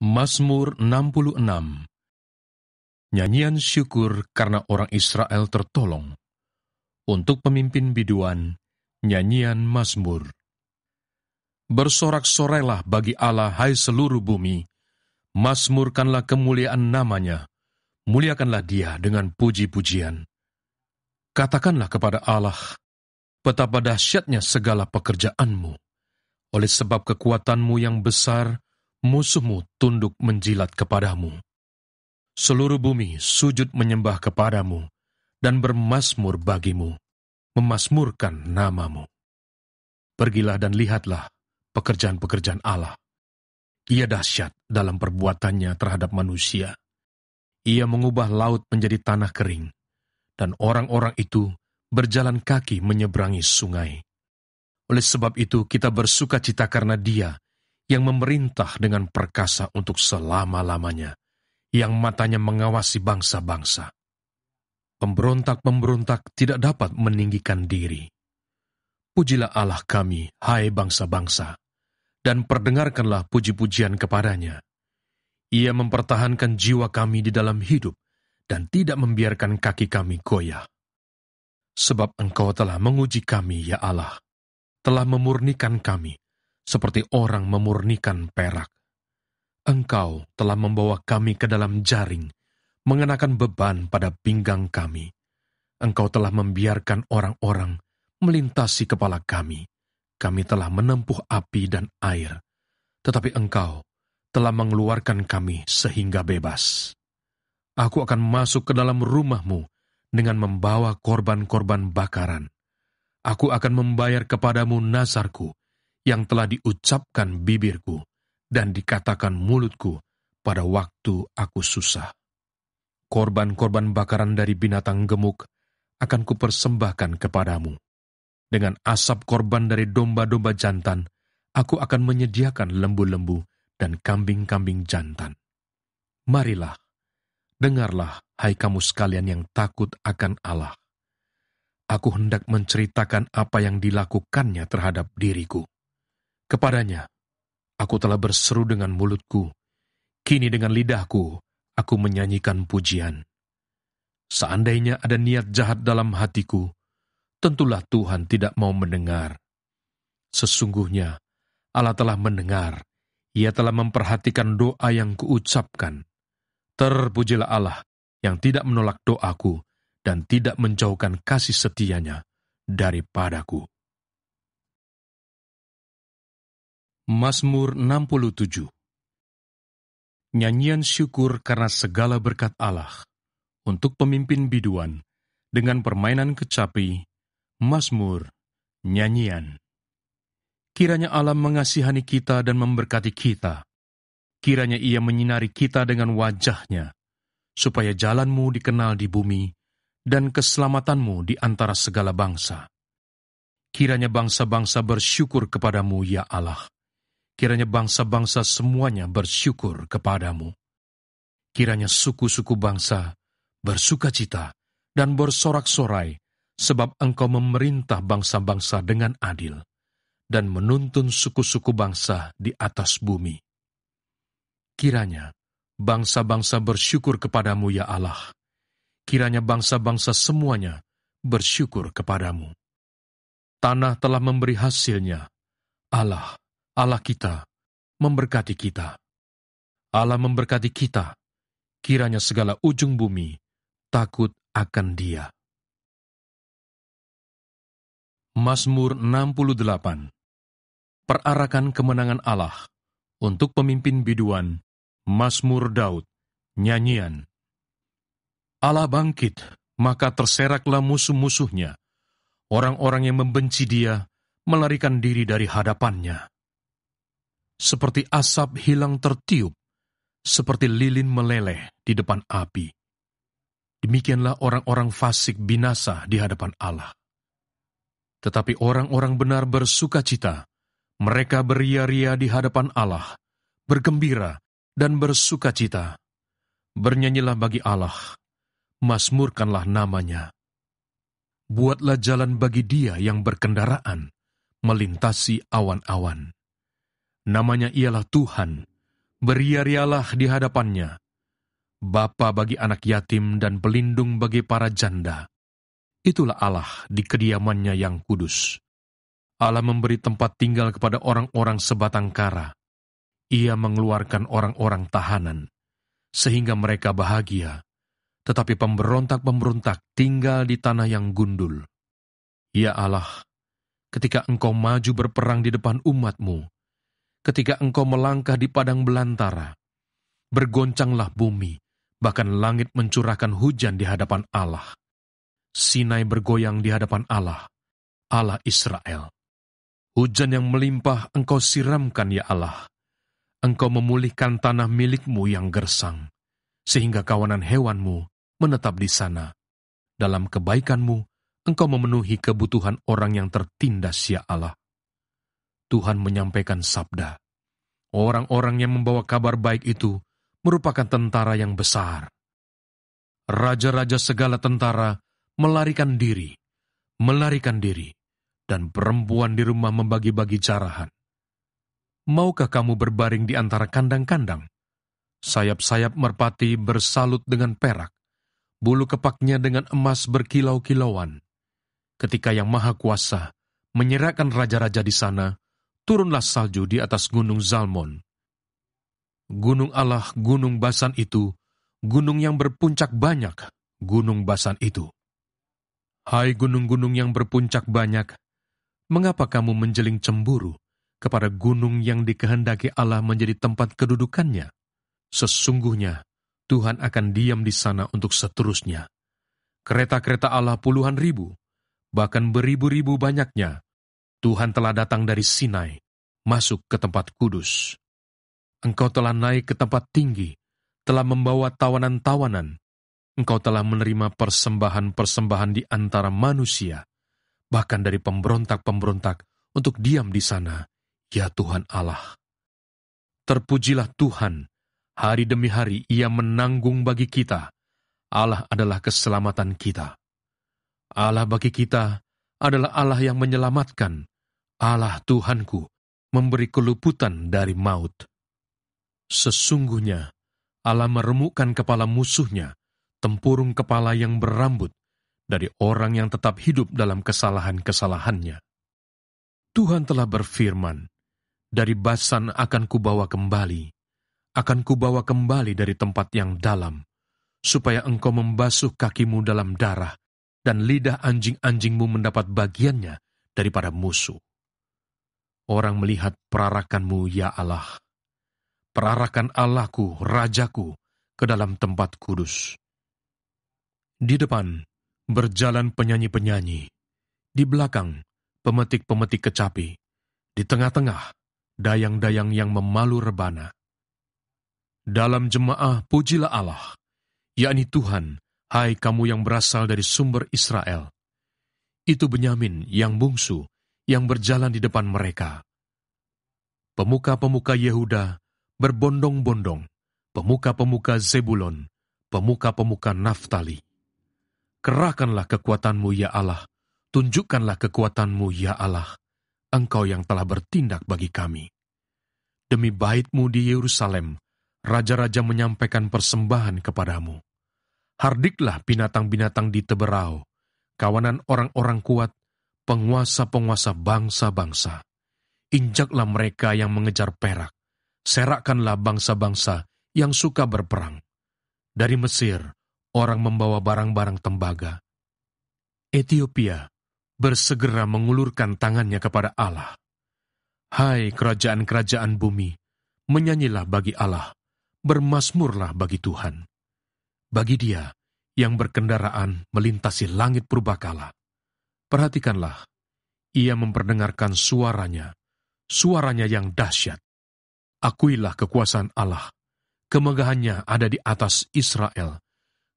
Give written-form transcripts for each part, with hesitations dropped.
Mazmur 66. Nyanyian syukur karena orang Israel tertolong. Untuk pemimpin biduan, nyanyian Mazmur. Bersorak-sorailah bagi Allah, hai seluruh bumi. Mazmurkanlah kemuliaan namanya. Muliakanlah Dia dengan puji-pujian. Katakanlah kepada Allah, betapa dahsyatnya segala pekerjaanmu. Oleh sebab kekuatanmu yang besar, musuhmu tunduk menjilat kepadamu. Seluruh bumi sujud menyembah kepadamu dan bermazmur bagimu, memazmurkan namamu. Pergilah dan lihatlah pekerjaan-pekerjaan Allah. Ia dahsyat dalam perbuatannya terhadap manusia. Ia mengubah laut menjadi tanah kering, dan orang-orang itu berjalan kaki menyeberangi sungai. Oleh sebab itu kita bersukacita karena Dia yang memerintah dengan perkasa untuk selama-lamanya, yang matanya mengawasi bangsa-bangsa. Pemberontak-pemberontak tidak dapat meninggikan diri. Pujilah Allah kami, hai bangsa-bangsa, dan perdengarkanlah puji-pujian kepadanya. Ia mempertahankan jiwa kami di dalam hidup, dan tidak membiarkan kaki kami goyah. Sebab Engkau telah menguji kami, ya Allah, telah memurnikan kami, seperti orang memurnikan perak. Engkau telah membawa kami ke dalam jaring, mengenakan beban pada pinggang kami. Engkau telah membiarkan orang-orang melintasi kepala kami. Kami telah menempuh api dan air, tetapi Engkau telah mengeluarkan kami sehingga bebas. Aku akan masuk ke dalam rumah-Mu dengan membawa korban-korban bakaran. Aku akan membayar kepadamu nazarku, yang telah diucapkan bibirku dan dikatakan mulutku pada waktu aku susah. Korban-korban bakaran dari binatang gemuk akan kupersembahkan kepadamu. Dengan asap korban dari domba-domba jantan, aku akan menyediakan lembu-lembu dan kambing-kambing jantan. Marilah, dengarlah, hai kamu sekalian yang takut akan Allah. Aku hendak menceritakan apa yang dilakukannya terhadap diriku. Kepadanya, aku telah berseru dengan mulutku, kini dengan lidahku, aku menyanyikan pujian. Seandainya ada niat jahat dalam hatiku, tentulah Tuhan tidak mau mendengar. Sesungguhnya, Allah telah mendengar, Ia telah memperhatikan doa yang kuucapkan. Terpujilah Allah yang tidak menolak doaku dan tidak menjauhkan kasih setianya daripadaku. Mazmur 67. Nyanyian syukur karena segala berkat Allah. Untuk pemimpin biduan, dengan permainan kecapi, mazmur, nyanyian. Kiranya Allah mengasihani kita dan memberkati kita. Kiranya Ia menyinari kita dengan wajah-Nya, supaya jalan-Mu dikenal di bumi, dan keselamatan-Mu di antara segala bangsa. Kiranya bangsa-bangsa bersyukur kepadamu, ya Allah. Kiranya bangsa-bangsa semuanya bersyukur kepadamu. Kiranya suku-suku bangsa bersukacita dan bersorak-sorai, sebab Engkau memerintah bangsa-bangsa dengan adil, dan menuntun suku-suku bangsa di atas bumi. Kiranya bangsa-bangsa bersyukur kepadamu, ya Allah. Kiranya bangsa-bangsa semuanya bersyukur kepadamu. Tanah telah memberi hasilnya. Allah kita, memberkati kita. Allah memberkati kita, kiranya segala ujung bumi takut akan Dia. Mazmur 68. Perarakan kemenangan Allah. Untuk pemimpin biduan, Mazmur Daud, nyanyian. Allah bangkit, maka terseraklah musuh-musuhnya. Orang-orang yang membenci Dia melarikan diri dari hadapannya. Seperti asap hilang tertiup, seperti lilin meleleh di depan api. Demikianlah orang-orang fasik binasa di hadapan Allah. Tetapi orang-orang benar bersukacita, mereka beria-ria di hadapan Allah, bergembira dan bersukacita. Bernyanyilah bagi Allah, mazmurkanlah namanya. Buatlah jalan bagi Dia yang berkendaraan, melintasi awan-awan. Namanya ialah Tuhan, Beria-rialah di hadapannya, bapa bagi anak yatim dan pelindung bagi para janda. Itulah Allah di kediamannya yang kudus. Allah memberi tempat tinggal kepada orang-orang sebatang kara. Ia mengeluarkan orang-orang tahanan, sehingga mereka bahagia. Tetapi pemberontak-pemberontak tinggal di tanah yang gundul. Ya Allah, ketika Engkau maju berperang di depan umat-Mu, ketika Engkau melangkah di padang belantara, bergoncanglah bumi, bahkan langit mencurahkan hujan di hadapan Allah. Sinai bergoyang di hadapan Allah, Allah Israel. Hujan yang melimpah Engkau siramkan, ya Allah. Engkau memulihkan tanah milik-Mu yang gersang, sehingga kawanan hewan-Mu menetap di sana. Dalam kebaikan-Mu, Engkau memenuhi kebutuhan orang yang tertindas, ya Allah. Tuhan menyampaikan sabda. Orang-orang yang membawa kabar baik itu merupakan tentara yang besar. Raja-raja segala tentara melarikan diri, dan perempuan di rumah membagi-bagi carahan. Maukah kamu berbaring di antara kandang-kandang? Sayap-sayap merpati bersalut dengan perak, bulu kepaknya dengan emas berkilau-kilauan. Ketika Yang Maha Kuasa menyerahkan raja-raja di sana, turunlah salju di atas gunung Zalmon. Gunung Allah, gunung Basan itu, gunung yang berpuncak banyak, gunung Basan itu. Hai gunung-gunung yang berpuncak banyak, mengapa kamu menjeling cemburu kepada gunung yang dikehendaki Allah menjadi tempat kedudukannya? Sesungguhnya, Tuhan akan diam di sana untuk seterusnya. Kereta-kereta Allah puluhan ribu, bahkan beribu-ribu banyaknya. Tuhan telah datang dari Sinai, masuk ke tempat kudus. Engkau telah naik ke tempat tinggi, telah membawa tawanan-tawanan. Engkau telah menerima persembahan-persembahan di antara manusia, bahkan dari pemberontak-pemberontak untuk diam di sana, ya Tuhan Allah. Terpujilah Tuhan, hari demi hari Ia menanggung bagi kita. Allah adalah keselamatan kita. Allah bagi kita adalah Allah yang menyelamatkan. Allah Tuhanku memberi keluputan dari maut. Sesungguhnya Allah meremukkan kepala musuhnya, tempurung kepala yang berambut, dari orang yang tetap hidup dalam kesalahan-kesalahannya. Tuhan telah berfirman, dari Basan akan kubawa kembali dari tempat yang dalam, supaya engkau membasuh kakimu dalam darah, dan lidah anjing-anjingmu mendapat bagiannya daripada musuh. Orang melihat perarakanmu, ya Allah, perarakan Allahku, Rajaku, ke dalam tempat kudus. Di depan, berjalan penyanyi-penyanyi. Di belakang, pemetik-pemetik kecapi. Di tengah-tengah, dayang-dayang yang memalu rebana. Dalam jemaah, pujilah Allah, yakni Tuhan, hai kamu yang berasal dari sumber Israel. Itu Benyamin yang bungsu, yang berjalan di depan mereka. Pemuka-pemuka Yehuda berbondong-bondong, pemuka-pemuka Zebulon, pemuka-pemuka Naftali. Kerahkanlah kekuatanmu, ya Allah. Tunjukkanlah kekuatanmu, ya Allah. Engkau yang telah bertindak bagi kami. Demi bait-Mu di Yerusalem, raja-raja menyampaikan persembahan kepadamu. Hardiklah binatang-binatang di teberau, kawanan orang-orang kuat, penguasa-penguasa bangsa-bangsa. Injaklah mereka yang mengejar perak. Serakkanlah bangsa-bangsa yang suka berperang. Dari Mesir, orang membawa barang-barang tembaga. Etiopia bersegera mengulurkan tangannya kepada Allah. Hai kerajaan-kerajaan bumi, menyanyilah bagi Allah, bermazmurlah bagi Tuhan. Bagi Dia yang berkendaraan melintasi langit purbakala. Perhatikanlah, Ia memperdengarkan suaranya yang dahsyat. Akuilah kekuasaan Allah, kemegahannya ada di atas Israel,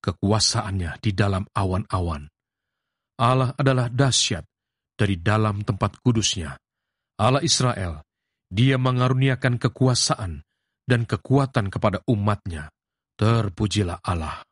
kekuasaannya di dalam awan-awan. Allah adalah dahsyat dari dalam tempat kudusnya. Allah Israel, Dia mengaruniakan kekuasaan dan kekuatan kepada umatnya. Terpujilah Allah.